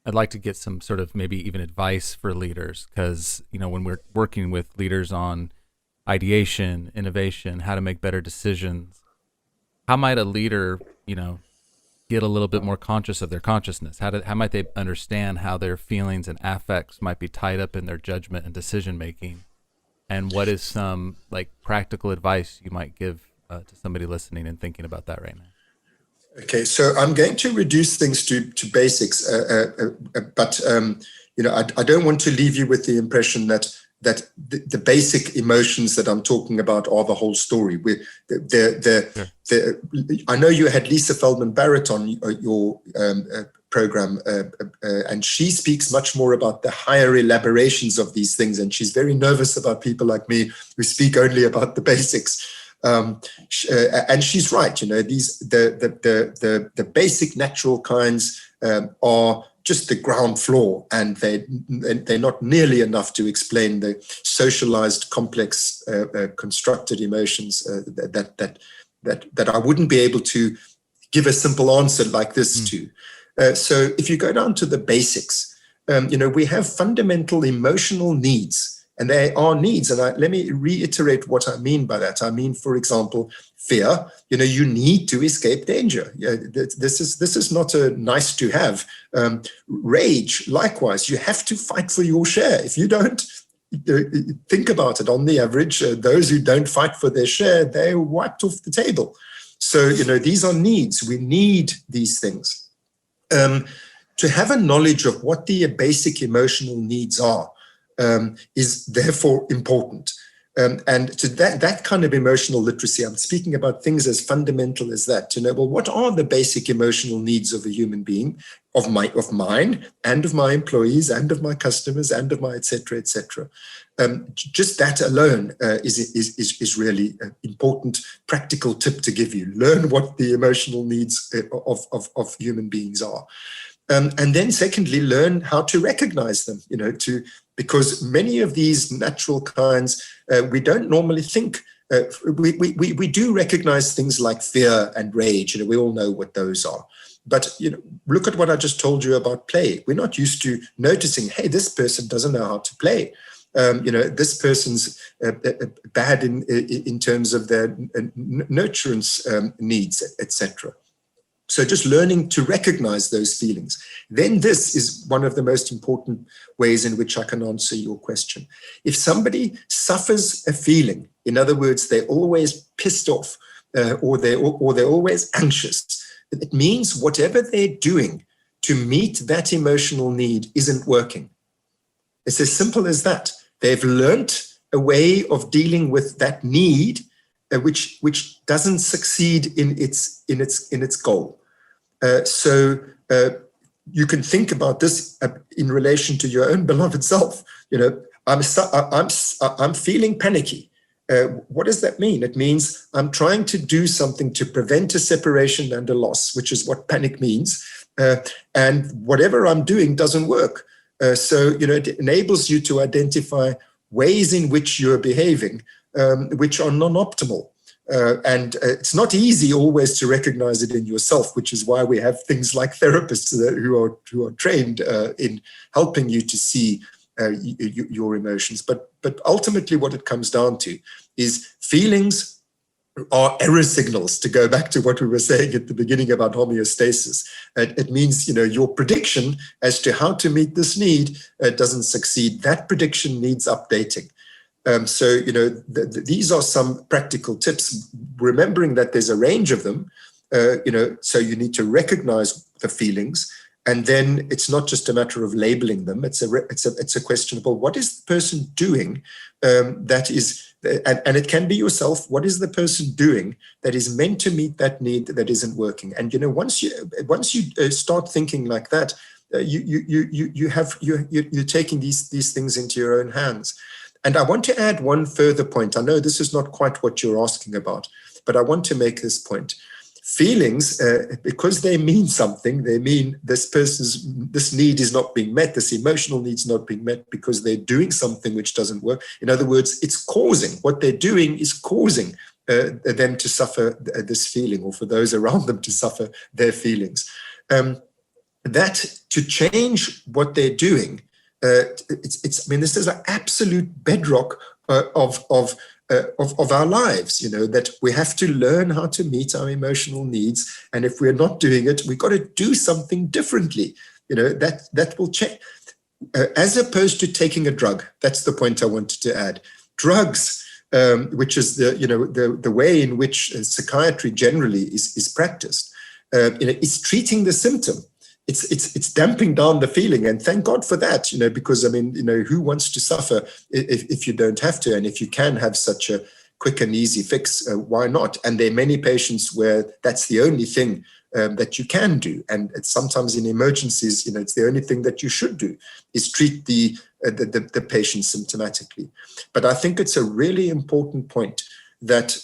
like to get some sort of maybe even advice for leaders, because when we're working with leaders on ideation, innovation, how to make better decisions, how might a leader, get a little bit more conscious of their consciousness? How might they understand how their feelings and affects might be tied up in their judgment and decision making? And what is some practical advice you might give to somebody listening and thinking about that right now? Okay, so I'm going to reduce things to basics, but I don't want to leave you with the impression that the basic emotions that I'm talking about are the whole story. I know you had Lisa Feldman Barrett on your program, and she speaks much more about the higher elaborations of these things, and she's very nervous about people like me who speak only about the basics. And she's right. The basic natural kinds are just the ground floor, and they're not nearly enough to explain the socialized, complex, constructed emotions that I wouldn't be able to give a simple answer like this to. So if you go down to the basics, we have fundamental emotional needs. And they are needs. And let me reiterate what I mean by that. I mean, for example, fear. You need to escape danger. This is not a nice to have. Rage, likewise, you have to fight for your share. If you don't, think about it. On the average, those who don't fight for their share, they're wiped off the table. So, these are needs. We need these things. To have a knowledge of what the basic emotional needs are, is therefore important. And to that kind of emotional literacy, I'm speaking about things as fundamental as that, to know, well, what are the basic emotional needs of a human being, of mine and of my employees and of my customers and of my et cetera, et cetera. Just that alone is really an important practical tip to give you. Learn what the emotional needs of human beings are. And then secondly, learn how to recognize them, because many of these natural kinds, we don't normally think, we do recognize things like fear and rage. We all know what those are. But look at what I just told you about play. We're not used to noticing, hey, this person doesn't know how to play. This person's bad in terms of their nurturance needs, etc. So just learning to recognize those feelings. Then this is one of the most important ways in which I can answer your question. If somebody suffers a feeling, in other words, they're always pissed off or they're always anxious, it means whatever they're doing to meet that emotional need isn't working. It's as simple as that. They've learnt a way of dealing with that need, which doesn't succeed in its goal. So you can think about this in relation to your own beloved self. I'm feeling panicky. What does that mean? It means I'm trying to do something to prevent a separation and a loss, which is what panic means. And whatever I'm doing doesn't work. So it enables you to identify ways in which you're behaving, which are non-optimal. And it's not easy always to recognize it in yourself, which is why we have things like therapists who are trained in helping you to see your emotions. But ultimately what it comes down to is feelings are error signals, to go back to what we were saying at the beginning about homeostasis. It means, your prediction as to how to meet this need doesn't succeed. That prediction needs updating. So, these are some practical tips, remembering that there's a range of them, so you need to recognize the feelings. And then it's not just a matter of labeling them. It's a question of, well, what is the person doing that is, and it can be yourself. What is the person doing that is meant to meet that need that isn't working? And once you start thinking like that, you're taking these things into your own hands. And I want to add one further point. I know this is not quite what you're asking about, but I want to make this point. Feelings, because they mean something, they mean this need is not being met, this emotional need is not being met because they're doing something which doesn't work. In other words, what they're doing is causing them to suffer this feeling, or for those around them to suffer their feelings. That to change what they're doing, this is an absolute bedrock of our lives, that we have to learn how to meet our emotional needs. And if we're not doing it, we've got to do something differently, that will change. As opposed to taking a drug, that's the point I wanted to add. Drugs, which is the way in which psychiatry generally is practiced, is treating the symptom. It's damping down the feeling, and thank God for that, because who wants to suffer if you don't have to, and if you can have such a quick and easy fix, why not? And there are many patients where that's the only thing that you can do, and it's sometimes in emergencies, it's the only thing that you should do is treat the patient symptomatically. But I think it's a really important point that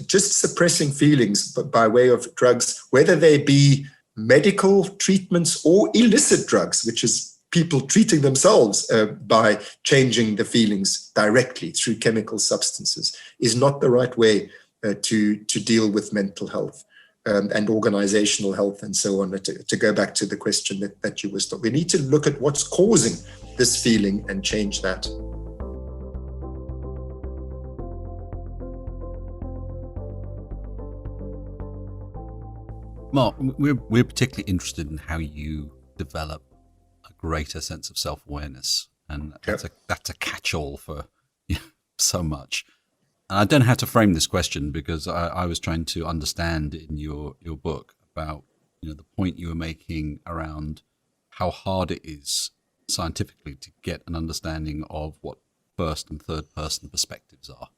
just suppressing feelings by way of drugs, whether they be medical treatments or illicit drugs, which is people treating themselves by changing the feelings directly through chemical substances, is not the right way to deal with mental health and organizational health and so on. To go back to the question that you were talking, we need to look at what's causing this feeling and change that. Mark, we're particularly interested in how you develop a greater sense of self-awareness, and that's a catch-all for so much. And I don't know how to frame this question, because I was trying to understand in your book about the point you were making around how hard it is scientifically to get an understanding of what first and third person perspectives are.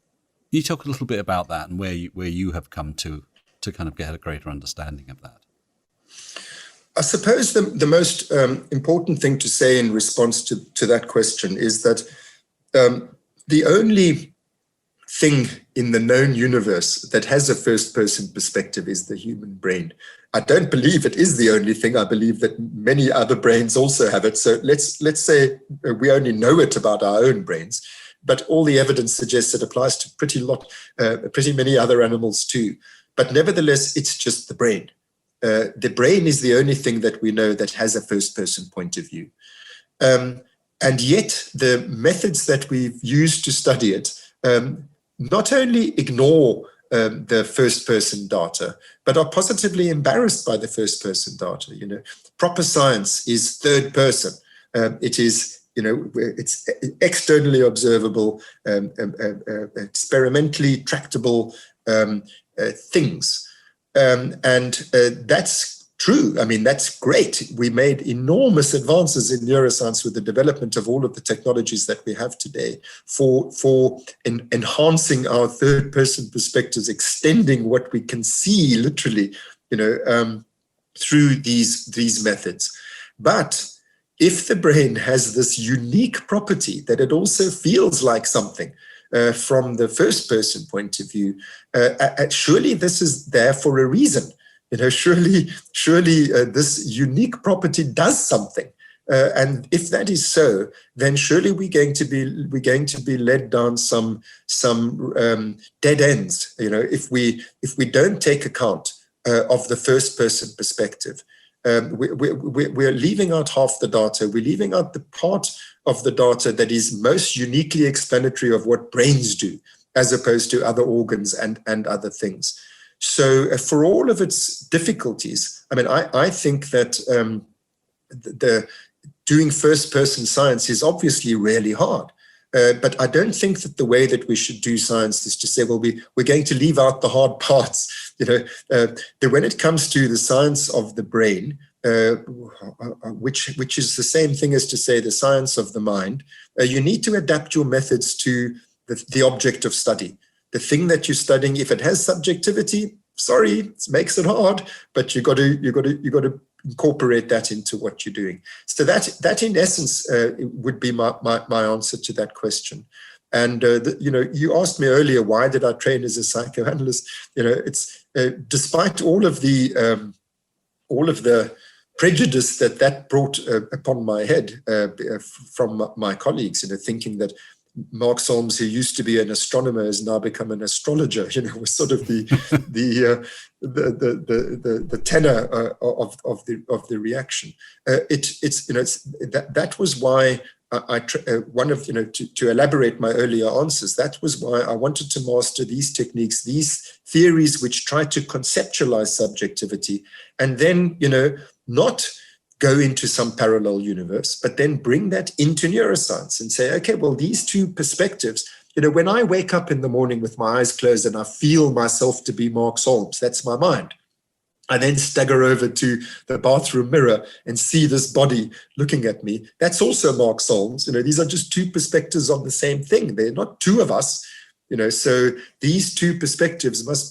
Can you talk a little bit about that and where you have come to kind of get a greater understanding of that? I suppose the most important thing to say in response to that question is that the only thing in the known universe that has a first-person perspective is the human brain. I don't believe it is the only thing. I believe that many other brains also have it. So let's say we only know it about our own brains, but all the evidence suggests it applies to pretty many other animals too. But nevertheless, it's just the brain. The brain is the only thing that we know that has a first-person point of view. And yet the methods that we've used to study it not only ignore the first-person data, but are positively embarrassed by the first-person data. Proper science is third person. It is, it's externally observable, experimentally tractable things. And that's true. I mean, that's great. We made enormous advances in neuroscience with the development of all of the technologies that we have today for enhancing our third person perspectives, extending what we can see literally, through these methods. But if the brain has this unique property that it also feels like something from the first person point of view, surely this is there for a reason. Surely this unique property does something, and if that is so, then surely we're going to be led down some dead ends. If we don't take account of the first person perspective, we're leaving out half the data. We're leaving out the part of the data that is most uniquely explanatory of what brains do, as opposed to other organs and other things. So for all of its difficulties, I mean, I think that the doing first-person science is obviously really hard. But I don't think that the way that we should do science is to say, well, we're going to leave out the hard parts. When it comes to the science of the brain, which is the same thing as to say the science of the mind, you need to adapt your methods to the object of study. The thing that you're studying, if it has subjectivity, sorry, it makes it hard, but you got to incorporate that into what you're doing. So that in essence would be my answer to that question. And you asked me earlier, why did I train as a psychoanalyst? It's despite all of the prejudice that brought upon my head from my colleagues, thinking that Mark Solms, who used to be an astronomer, has now become an astrologer. Was sort of the tenor of the reaction. That was why to elaborate my earlier answers. That was why I wanted to master these techniques, these theories which try to conceptualize subjectivity, and then not go into some parallel universe, but then bring that into neuroscience and say, okay, well, these two perspectives, when I wake up in the morning with my eyes closed and I feel myself to be Mark Solms, that's my mind. I then stagger over to the bathroom mirror and see this body looking at me. That's also Mark Solms. These are just two perspectives on the same thing. They're not two of us. So these two perspectives must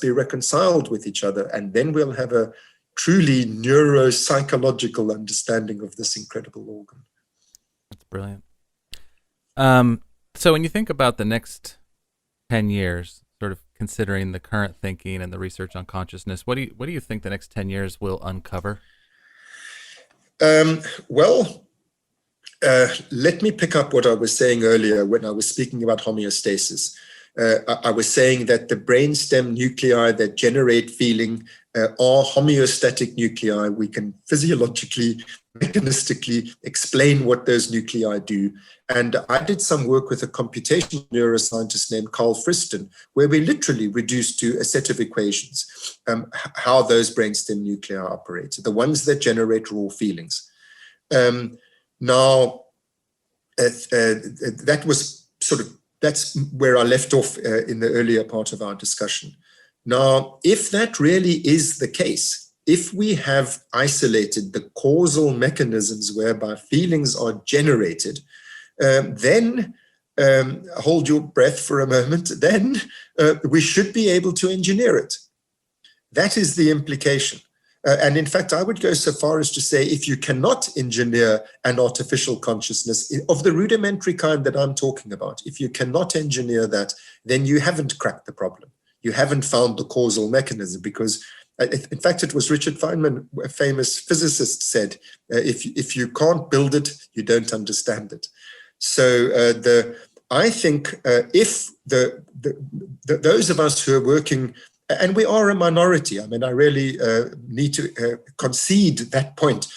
be reconciled with each other, and then we'll have a truly neuropsychological understanding of this incredible organ. That's brilliant. So when you think about the next 10 years, sort of considering the current thinking and the research on consciousness, what do you think the next 10 years will uncover? Let me pick up what I was saying earlier when I was speaking about homeostasis. I was saying that the brainstem nuclei that generate feeling are homeostatic nuclei. We can physiologically, mechanistically explain what those nuclei do. And I did some work with a computational neuroscientist named Carl Friston, where we literally reduced to a set of equations how those brainstem nuclei operate, the ones that generate raw feelings. That's where I left off in the earlier part of our discussion. Now, if that really is the case, if we have isolated the causal mechanisms whereby feelings are generated, then hold your breath for a moment, then we should be able to engineer it. That is the implication. And in fact, I would go so far as to say, if you cannot engineer an artificial consciousness of the rudimentary kind that I'm talking about, if you cannot engineer that, then you haven't cracked the problem. You haven't found the causal mechanism, because in fact, it was Richard Feynman, a famous physicist, said, if you can't build it, you don't understand it. So I think if those of us who are working, and we are a minority, I mean, I really need to concede that point.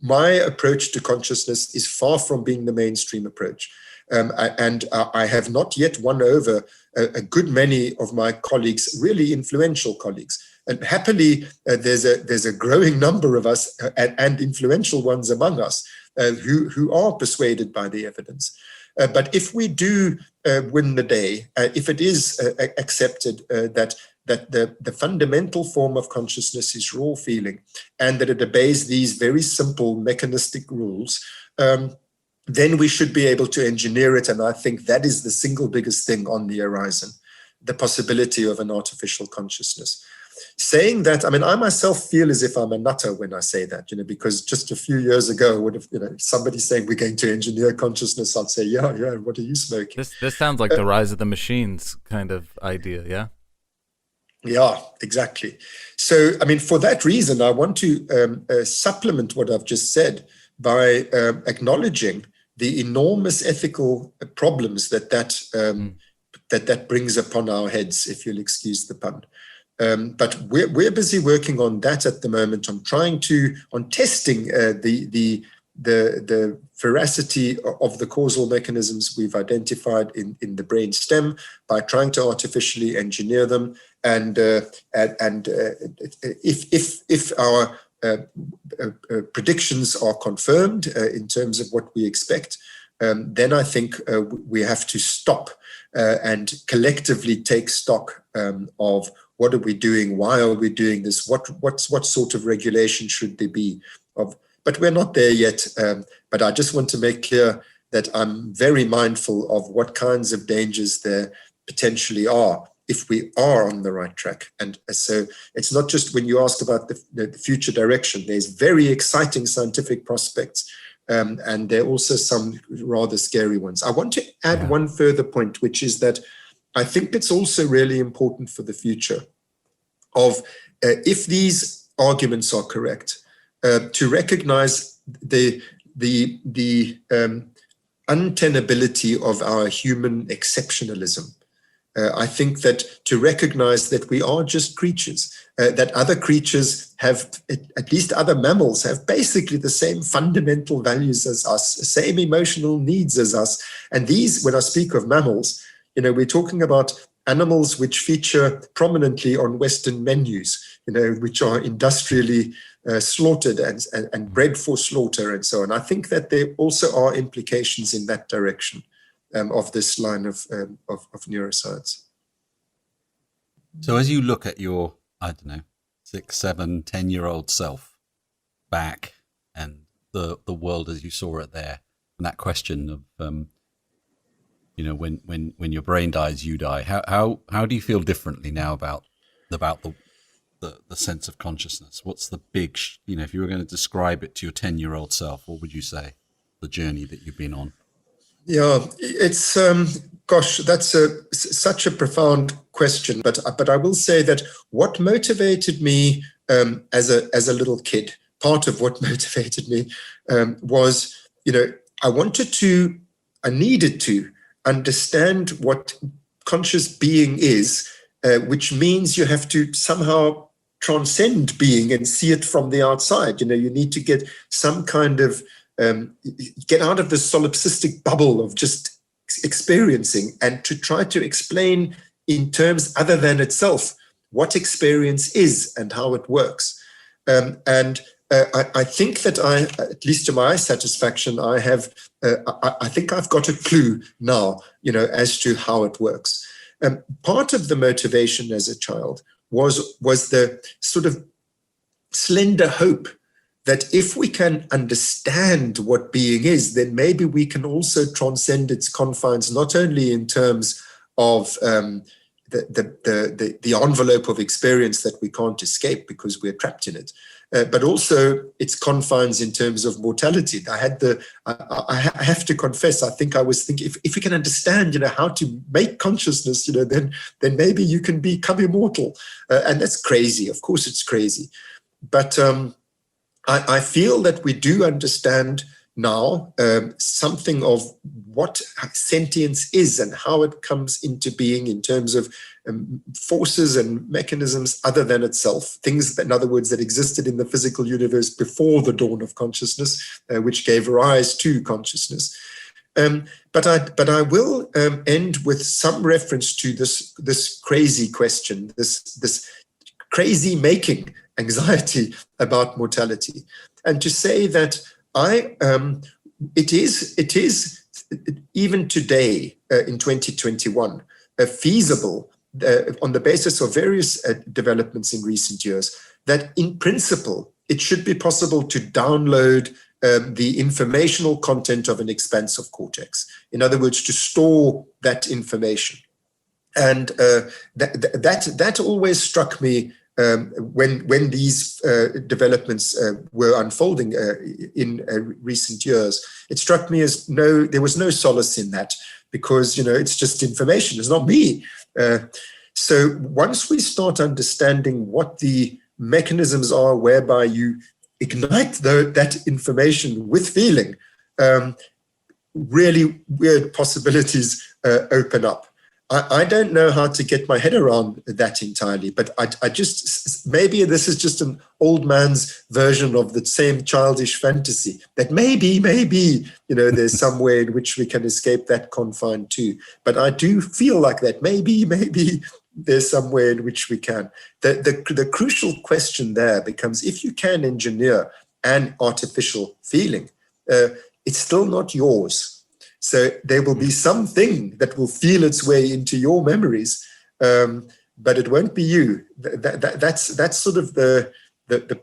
My approach to consciousness is far from being the mainstream approach. And I have not yet won over a good many of my colleagues, really influential colleagues. And happily, there's a growing number of us and influential ones among us who are persuaded by the evidence. But if we do win the day, if it is accepted that the fundamental form of consciousness is raw feeling, and that it obeys these very simple mechanistic rules, then we should be able to engineer it. And I think that is the single biggest thing on the horizon, the possibility of an artificial consciousness. Saying that, I mean, I myself feel as if I'm a nutter when I say that, because just a few years ago, would have, somebody saying we're going to engineer consciousness, I'd say, yeah, what are you smoking? This sounds like the rise of the machines kind of idea, yeah? Yeah, exactly. So, I mean, for that reason, I want to supplement what I've just said by acknowledging the enormous ethical problems that brings upon our heads, if you'll excuse the pun. But we're busy working on that at the moment, on testing the veracity of the causal mechanisms we've identified in the brain stem by trying to artificially engineer them. And if our predictions are confirmed in terms of what we expect, then I think we have to stop and collectively take stock of what are we doing, why are we doing this, what sort of regulation should there be of. But we're not there yet. But I just want to make clear that I'm very mindful of what kinds of dangers there potentially are if we are on the right track. And so it's not just when you asked about the future direction, there's very exciting scientific prospects, and there are also some rather scary ones. I want to add one further point, which is that I think it's also really important for the future of, if these arguments are correct, to recognize the untenability of our human exceptionalism. I think that to recognize that we are just creatures, that other creatures have, at least other mammals, have basically the same fundamental values as us, the same emotional needs as us. And these, when I speak of mammals, we're talking about animals which feature prominently on Western menus, which are industrially slaughtered and bred for slaughter and so on. I think that there also are implications in that direction of this line of neuroscience. So as you look at your, 6, 7, 10-year-old self back and the world as you saw it there, and that question of, when your brain dies, you die. How do you feel differently now about the sense of consciousness? What's the big, if you were going to describe it to your 10-year-old self, what would you say, the journey that you've been on? Yeah, it's, that's such a profound question. But I will say that what motivated me as a little kid, part of what motivated me was, I needed to understand what conscious being is, which means you have to somehow transcend being and see it from the outside. You need to get some kind of, get out of the solipsistic bubble of just experiencing and to try to explain in terms other than itself what experience is and how it works. I think that at least to my satisfaction, I think I've got a clue now, as to how it works. Part of the motivation as a child was the sort of slender hope that if we can understand what being is, then maybe we can also transcend its confines, not only in terms of the envelope of experience that we can't escape because we're trapped in it, but also its confines in terms of mortality. I have to confess, I think I was thinking, if we can understand, how to make consciousness, then maybe you can become immortal. And that's crazy. Of course, it's crazy. But I feel that we do understand now something of what sentience is and how it comes into being in terms of forces and mechanisms other than itself, things that, in other words, that existed in the physical universe before the dawn of consciousness, which gave rise to consciousness. But I will end with some reference to this crazy question, this crazy making anxiety about mortality, and to say that it is even today in 2021 feasible on the basis of various developments in recent years that in principle it should be possible to download the informational content of an expansive cortex. In other words, to store that information, and that always struck me. When these developments were unfolding in recent years, it struck me as there was no solace in that, because it's just information, it's not me. So once we start understanding what the mechanisms are whereby you ignite that information with feeling, really weird possibilities open up. I don't know how to get my head around that entirely, but I just, maybe this is just an old man's version of the same childish fantasy that maybe, there's some way in which we can escape that confine too. But I do feel like that maybe there's some way in which we can. The crucial question there becomes, if you can engineer an artificial feeling, it's still not yours. So there will be something that will feel its way into your memories, but it won't be you. That's sort of the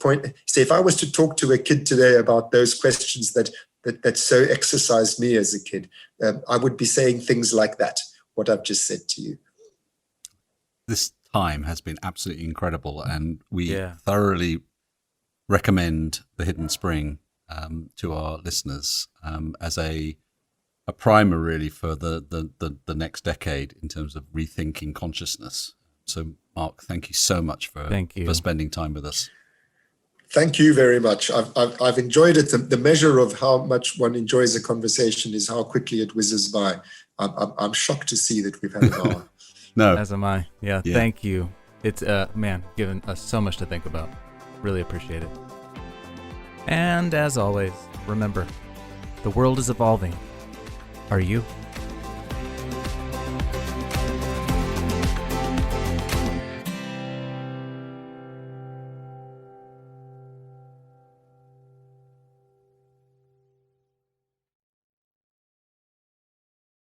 point. So if I was to talk to a kid today about those questions that so exercised me as a kid, I would be saying things like that, what I've just said to you. This time has been absolutely incredible, and we thoroughly recommend The Hidden Spring to our listeners as a primer really for the next decade in terms of rethinking consciousness. So Mark, thank you so much for spending time with us. Thank you very much. I've enjoyed it. The measure of how much one enjoys a conversation is how quickly it whizzes by. I'm shocked to see that we've had an hour. No. As am I. Yeah, thank you. It's given us so much to think about. Really appreciate it. And as always, remember, the world is evolving. Are you?